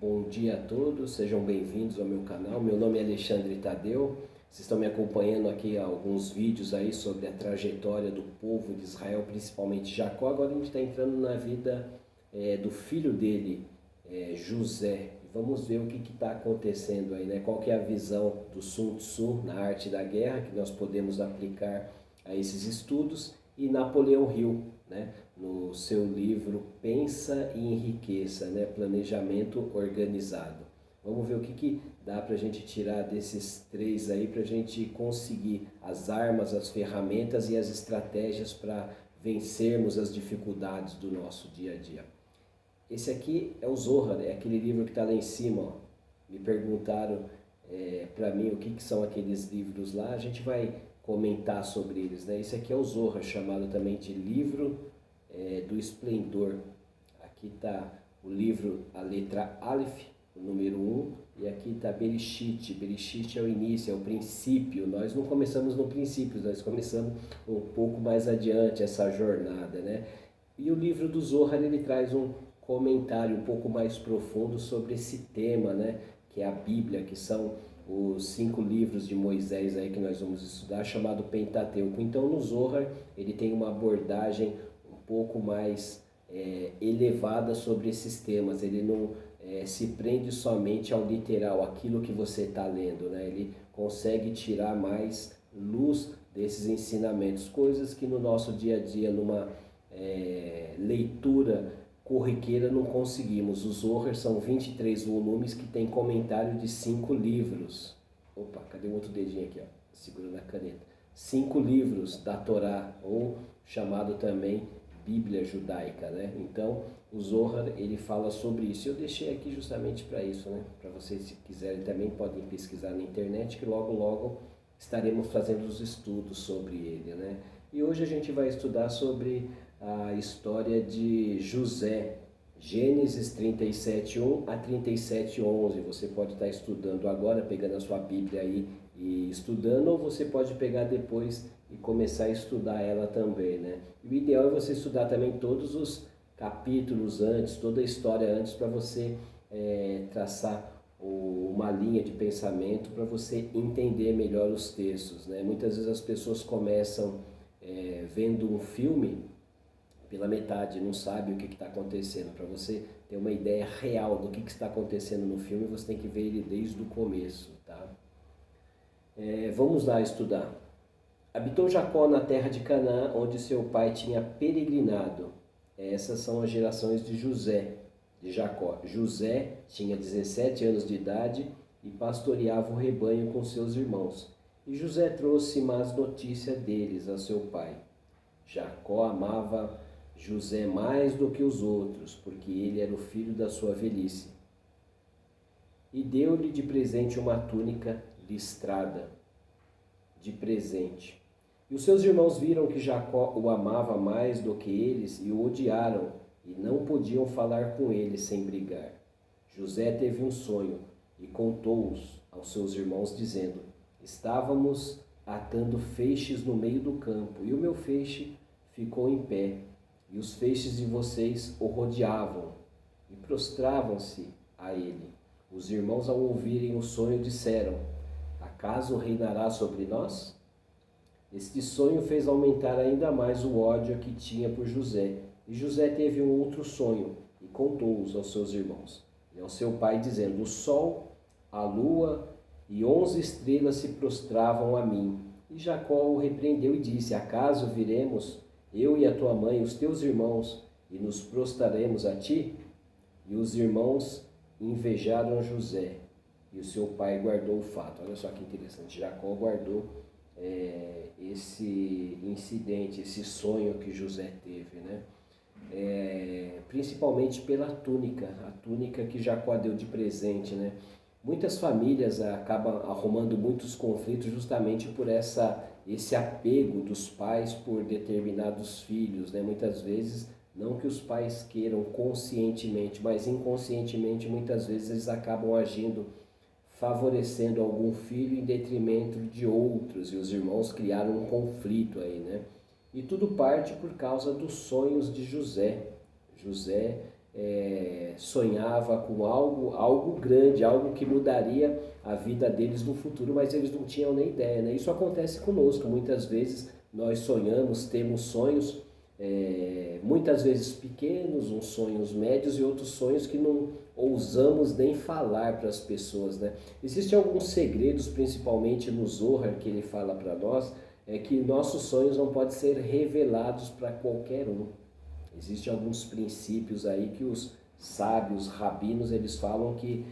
Bom dia a todos, sejam bem-vindos ao meu canal. Meu nome é Alexandre Tadeu. Vocês estão me acompanhando aqui alguns vídeos aí sobre a trajetória do povo de Israel, principalmente Jacó. Agora a gente está entrando na vida do filho dele, José. Vamos ver o que está acontecendo aí, né? Qual que é a visão do Sun Tzu na arte da guerra que nós podemos aplicar a esses estudos, e Napoleão Hill, né? No seu livro Pensa e Enriqueça, né? Planejamento organizado. Vamos ver o que dá para a gente tirar desses três aí, para a gente conseguir as armas, as ferramentas e as estratégias para vencermos as dificuldades do nosso dia a dia. Esse aqui é o Zohar, é aquele livro que está lá em cima. Ó. Me perguntaram para mim o que são aqueles livros lá, a gente vai comentar sobre eles, né? Esse aqui é o Zohar, chamado também de livro do esplendor. Aqui está o livro, a letra Aleph, o número 1, e aqui está Bereshit. Bereshit é o início, é o princípio. Nós não começamos no princípio, nós começamos um pouco mais adiante essa jornada, né? E o livro do Zohar, ele traz um comentário um pouco mais profundo sobre esse tema, né? Que é a Bíblia, que são os 5 livros de Moisés aí que nós vamos estudar, chamado Pentateuco. Então no Zohar ele tem uma abordagem um pouco mais elevada sobre esses temas. Ele não se prende somente ao literal, aquilo que você está lendo, né? Ele consegue tirar mais luz desses ensinamentos, coisas que no nosso dia a dia, numa leitura corriqueira, não conseguimos. Os Zohar são 23 volumes que tem comentário de 5 livros. Opa, cadê o outro dedinho aqui, ó? Segurando a caneta. 5 livros da Torá, ou chamado também Bíblia Judaica, né? Então, o Zohar, ele fala sobre isso. Eu deixei aqui justamente para isso, né? Para vocês, se quiserem, também podem pesquisar na internet, que logo, logo estaremos fazendo os estudos sobre ele, né? E hoje a gente vai estudar sobre a história de José, Gênesis 37:1 a 37:11. Você pode estar estudando agora, pegando a sua Bíblia aí e estudando, ou você pode pegar depois e começar a estudar ela também, né? E o ideal é você estudar também todos os capítulos antes, toda a história antes, para você traçar uma linha de pensamento, para você entender melhor os textos, né? Muitas vezes as pessoas começam vendo um filme pela metade, não sabe o que está acontecendo. Para você ter uma ideia real do que está acontecendo no filme, você tem que ver ele desde o começo, tá? Vamos lá estudar. Habitou Jacó na terra de Canaã, onde seu pai tinha peregrinado. Essas são as gerações de José, de Jacó. José tinha 17 anos de idade e pastoreava o rebanho com seus irmãos. E José trouxe más notícias deles a seu pai. Jacó amava José mais do que os outros, porque ele era o filho da sua velhice. E deu-lhe de presente uma túnica listrada, de presente. E os seus irmãos viram que Jacó o amava mais do que eles e o odiaram, e não podiam falar com ele sem brigar. José teve um sonho e contou-os aos seus irmãos, dizendo: Estávamos atando feixes no meio do campo, e o meu feixe ficou em pé, e os feixes de vocês o rodeavam, e prostravam-se a ele. Os irmãos, ao ouvirem o sonho, disseram: Acaso reinará sobre nós? Este sonho fez aumentar ainda mais o ódio que tinha por José. E José teve um outro sonho, e contou-os aos seus irmãos e ao seu pai, dizendo: O sol, a lua e 11 estrelas se prostravam a mim. E Jacó o repreendeu e disse: Acaso viremos, eu e a tua mãe, os teus irmãos, e nos prostraremos a ti? E os irmãos invejaram José, e o seu pai guardou o fato. Olha só que interessante, Jacó guardou esse incidente, esse sonho que José teve, né? Principalmente pela túnica, a túnica que Jacó deu de presente, né? Muitas famílias acabam arrumando muitos conflitos justamente por esse apego dos pais por determinados filhos, né? Muitas vezes, não que os pais queiram conscientemente, mas inconscientemente, muitas vezes eles acabam agindo favorecendo algum filho em detrimento de outros, e os irmãos criaram um conflito aí, né? E tudo parte por causa dos sonhos de José. José sonhava com algo grande, algo que mudaria a vida deles no futuro, mas eles não tinham nem ideia, né? Isso acontece conosco, muitas vezes nós sonhamos, temos sonhos, muitas vezes pequenos, uns sonhos médios e outros sonhos que não ousamos nem falar para as pessoas, né? Existem alguns segredos, principalmente no Zohar, que ele fala para nós, que nossos sonhos não podem ser revelados para qualquer um. Existem alguns princípios aí que os sábios, rabinos, eles falam que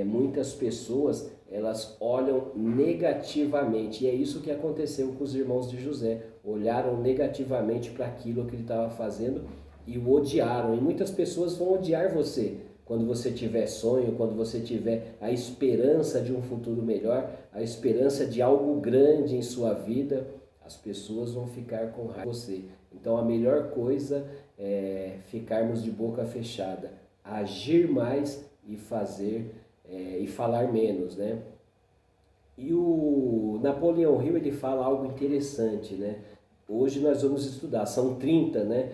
muitas pessoas, elas olham negativamente, e é isso que aconteceu com os irmãos de José. Olharam negativamente para aquilo que ele estava fazendo e o odiaram. E muitas pessoas vão odiar você quando você tiver sonho, quando você tiver a esperança de um futuro melhor, a esperança de algo grande em sua vida. As pessoas vão ficar com raiva de você. Então a melhor coisa é ficarmos de boca fechada, agir mais e fazer e falar menos, né? E o Napoleão Hill, ele fala algo interessante, né? Hoje nós vamos estudar, são 30, né?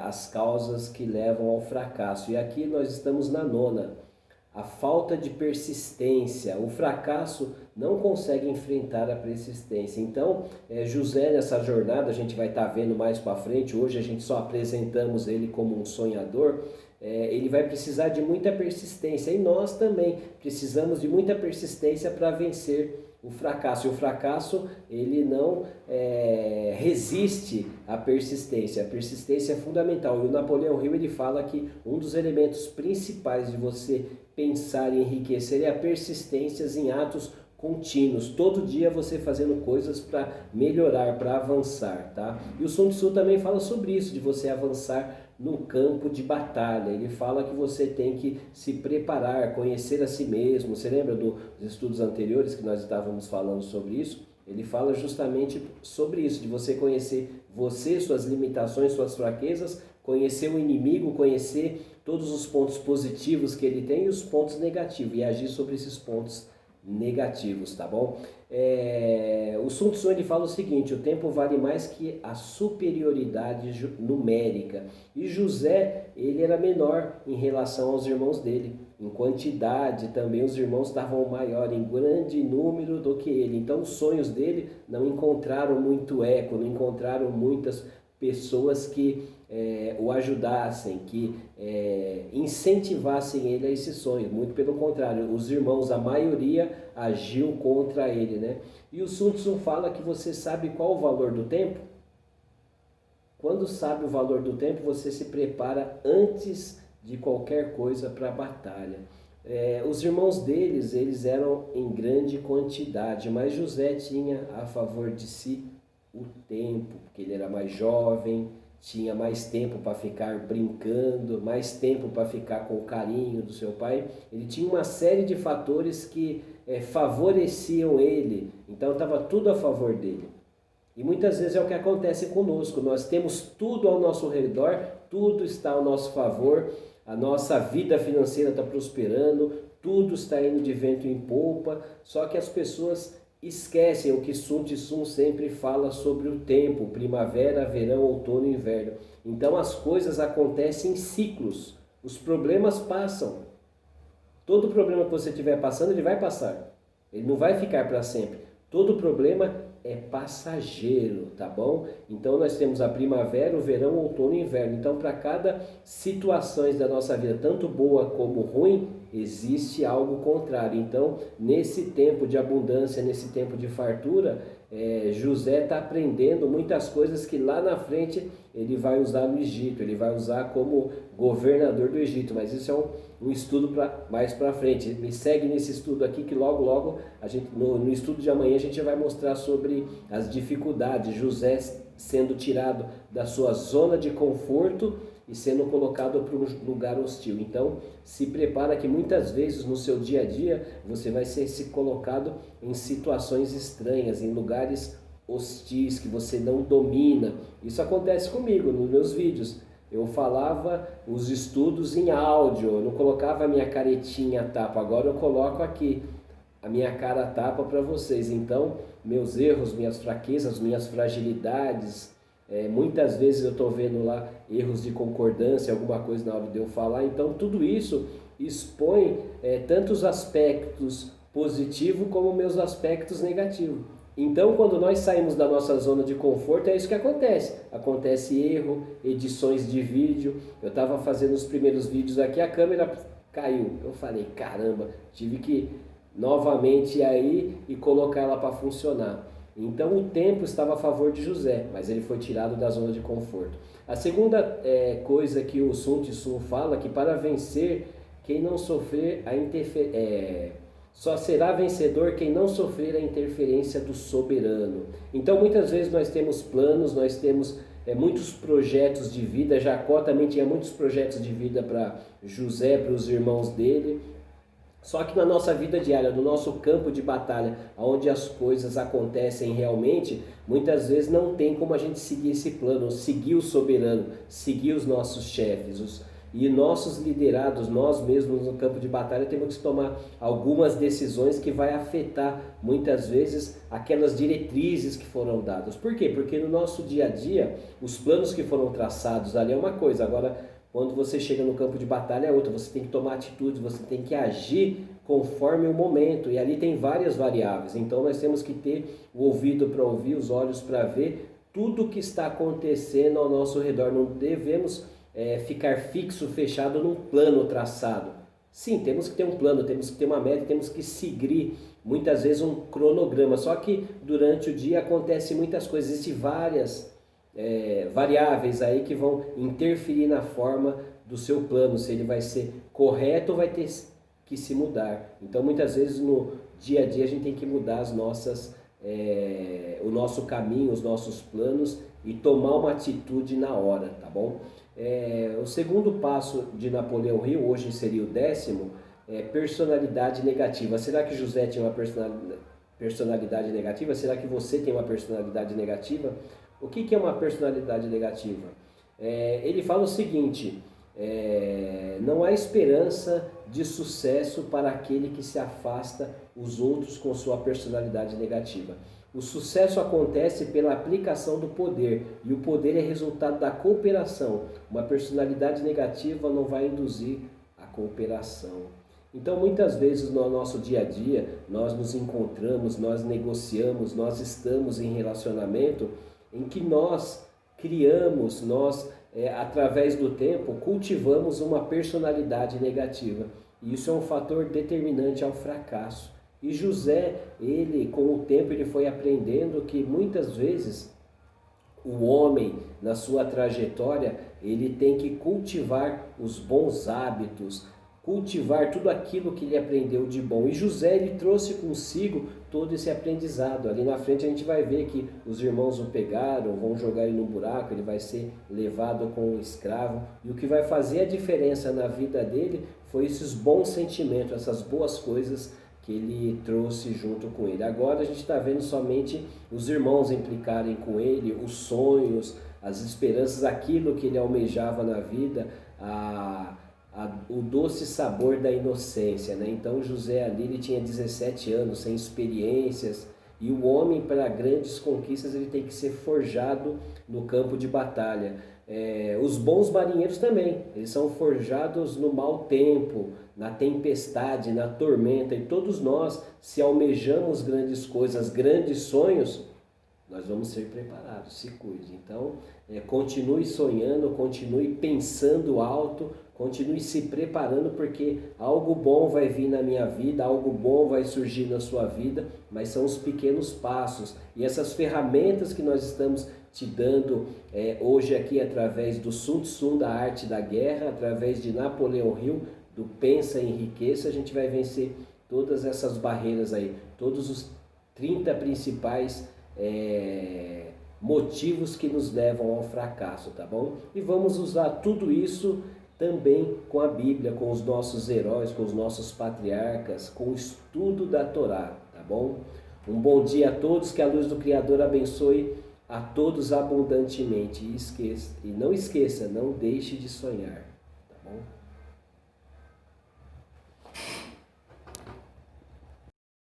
As causas que levam ao fracasso. E aqui nós estamos na 9ª. A falta de persistência, o fracasso não consegue enfrentar a persistência. Então, José nessa jornada, a gente vai estar vendo mais para frente, hoje a gente só apresentamos ele como um sonhador, ele vai precisar de muita persistência e nós também precisamos de muita persistência para vencer o fracasso. E o fracasso, ele não resiste à persistência. A persistência é fundamental. E o Napoleão Hill, ele fala que um dos elementos principais de você pensar em enriquecer é a persistência em atos contínuos. Todo dia você fazendo coisas para melhorar, para avançar, tá? E o Sun Tzu também fala sobre isso, de você avançar no campo de batalha. Ele fala que você tem que se preparar, conhecer a si mesmo. Você lembra dos estudos anteriores que nós estávamos falando sobre isso? Ele fala justamente sobre isso, de você conhecer você, suas limitações, suas fraquezas, conhecer o inimigo, conhecer todos os pontos positivos que ele tem e os pontos negativos, e agir sobre esses pontos negativos, tá bom? O Sun Tzu, ele fala o seguinte: o tempo vale mais que a superioridade numérica. E José, ele era menor em relação aos irmãos dele. Em quantidade também os irmãos estavam maior em grande número do que ele. Então os sonhos dele não encontraram muito eco, não encontraram muitas pessoas que o ajudassem, que incentivassem ele a esse sonho. Muito pelo contrário, os irmãos, a maioria agiu contra ele, né? E o Sun Tzu fala que você sabe qual o valor do tempo? Quando sabe o valor do tempo, você se prepara antes de qualquer coisa para a batalha. Os irmãos deles, eles eram em grande quantidade, mas José tinha a favor de si o tempo, porque ele era mais jovem, tinha mais tempo para ficar brincando, mais tempo para ficar com o carinho do seu pai. Ele tinha uma série de fatores que favoreciam ele, então estava tudo a favor dele. E muitas vezes é o que acontece conosco, nós temos tudo ao nosso redor, tudo está ao nosso favor, a nossa vida financeira está prosperando, tudo está indo de vento em polpa, só que as pessoas esquecem o que Sun Tzu sempre fala sobre o tempo: primavera, verão, outono e inverno. Então as coisas acontecem em ciclos, os problemas passam. Todo problema que você estiver passando, ele vai passar, ele não vai ficar para sempre. Todo problema é passageiro, tá bom? Então nós temos a primavera, o verão, o outono e o inverno. Então para cada situação da nossa vida, tanto boa como ruim, existe algo contrário. Então nesse tempo de abundância, nesse tempo de fartura, José está aprendendo muitas coisas que lá na frente ele vai usar no Egito, ele vai usar como governador do Egito, mas isso é um estudo mais para frente. Me segue nesse estudo aqui que logo a gente, no estudo de amanhã a gente vai mostrar sobre as dificuldades, José sendo tirado da sua zona de conforto e sendo colocado para um lugar hostil. Então se prepara que muitas vezes no seu dia a dia você vai ser colocado em situações estranhas, em lugares hostis que você não domina. Isso acontece comigo nos meus vídeos. Eu falava os estudos em áudio, eu não colocava a minha caretinha a tapa, agora eu coloco aqui a minha cara a tapa para vocês. Então, meus erros, minhas fraquezas, minhas fragilidades, Muitas vezes eu estou vendo lá erros de concordância, alguma coisa na hora de eu falar. Então tudo isso expõe tanto os aspectos positivos como meus aspectos negativos. Então, quando nós saímos da nossa zona de conforto, é isso que acontece. Acontece erro, edições de vídeo. Eu estava fazendo os primeiros vídeos aqui, a câmera caiu. Eu falei, caramba, tive que novamente ir aí e colocar ela para funcionar. Então, o tempo estava a favor de José, mas ele foi tirado da zona de conforto. A segunda coisa que o Sun Tzu fala, que para vencer, quem não sofrer a interferência... Só será vencedor quem não sofrer a interferência do soberano. Então, muitas vezes nós temos planos, nós temos muitos projetos de vida. Jacó também tinha muitos projetos de vida para José, para os irmãos dele. Só que na nossa vida diária, no nosso campo de batalha, onde as coisas acontecem realmente, muitas vezes não tem como a gente seguir esse plano, seguir o soberano, seguir os nossos chefes, e nossos liderados, nós mesmos no campo de batalha, temos que tomar algumas decisões que vai afetar muitas vezes aquelas diretrizes que foram dadas. Por quê? Porque no nosso dia a dia, os planos que foram traçados ali é uma coisa, agora quando você chega no campo de batalha é outra, você tem que tomar atitudes, você tem que agir conforme o momento, e ali tem várias variáveis. Então nós temos que ter o ouvido para ouvir, os olhos para ver tudo o que está acontecendo ao nosso redor. Não devemos ficar fixo, fechado num plano traçado. Sim, temos que ter um plano, temos que ter uma meta, temos que seguir muitas vezes um cronograma. Só que durante o dia acontecem muitas coisas, existem várias variáveis aí que vão interferir na forma do seu plano, se ele vai ser correto ou vai ter que se mudar. Então muitas vezes no dia a dia a gente tem que mudar as nossas, o nosso caminho, os nossos planos e tomar uma atitude na hora, tá bom? O segundo passo de Napoleão Hill, hoje seria o 10º, personalidade negativa. Será que José tinha uma personalidade negativa? Será que você tem uma personalidade negativa? O que é uma personalidade negativa? Ele fala o seguinte, não há esperança de sucesso para aquele que se afasta os outros com sua personalidade negativa. O sucesso acontece pela aplicação do poder, e o poder é resultado da cooperação. Uma personalidade negativa não vai induzir a cooperação. Então, muitas vezes no nosso dia a dia, nós nos encontramos, nós negociamos, nós estamos em relacionamento em que nós criamos, através do tempo, cultivamos uma personalidade negativa. E isso é um fator determinante ao fracasso. E José, com o tempo, ele foi aprendendo que muitas vezes o homem, na sua trajetória, ele tem que cultivar os bons hábitos, cultivar tudo aquilo que ele aprendeu de bom. E José, ele trouxe consigo todo esse aprendizado. Ali na frente a gente vai ver que os irmãos o pegaram, vão jogar ele no buraco, ele vai ser levado como escravo. E o que vai fazer a diferença na vida dele foi esses bons sentimentos, essas boas coisas que ele trouxe junto com ele. Agora a gente está vendo somente os irmãos implicarem com ele, os sonhos, as esperanças, aquilo que ele almejava na vida, o doce sabor da inocência, né? Então José ali, ele tinha 17 anos, sem experiências, e o homem para grandes conquistas ele tem que ser forjado no campo de batalha. Os bons marinheiros também, eles são forjados no mau tempo, na tempestade, na tormenta, e todos nós, se almejamos grandes coisas, grandes sonhos, nós vamos ser preparados, se cuide. Então, continue sonhando, continue pensando alto, continue se preparando, porque algo bom vai vir na minha vida, algo bom vai surgir na sua vida, mas são os pequenos passos. E essas ferramentas que nós estamos te dando hoje aqui, através do Sun Tzu, da arte da guerra, através de Napoleão Hill, do Pensa e Enriqueça, a gente vai vencer todas essas barreiras aí, todos os 30 principais motivos que nos levam ao fracasso, tá bom? E vamos usar tudo isso também com a Bíblia, com os nossos heróis, com os nossos patriarcas, com o estudo da Torá, tá bom? Um bom dia a todos, que a luz do Criador abençoe a todos abundantemente. E não esqueça, não deixe de sonhar, tá bom?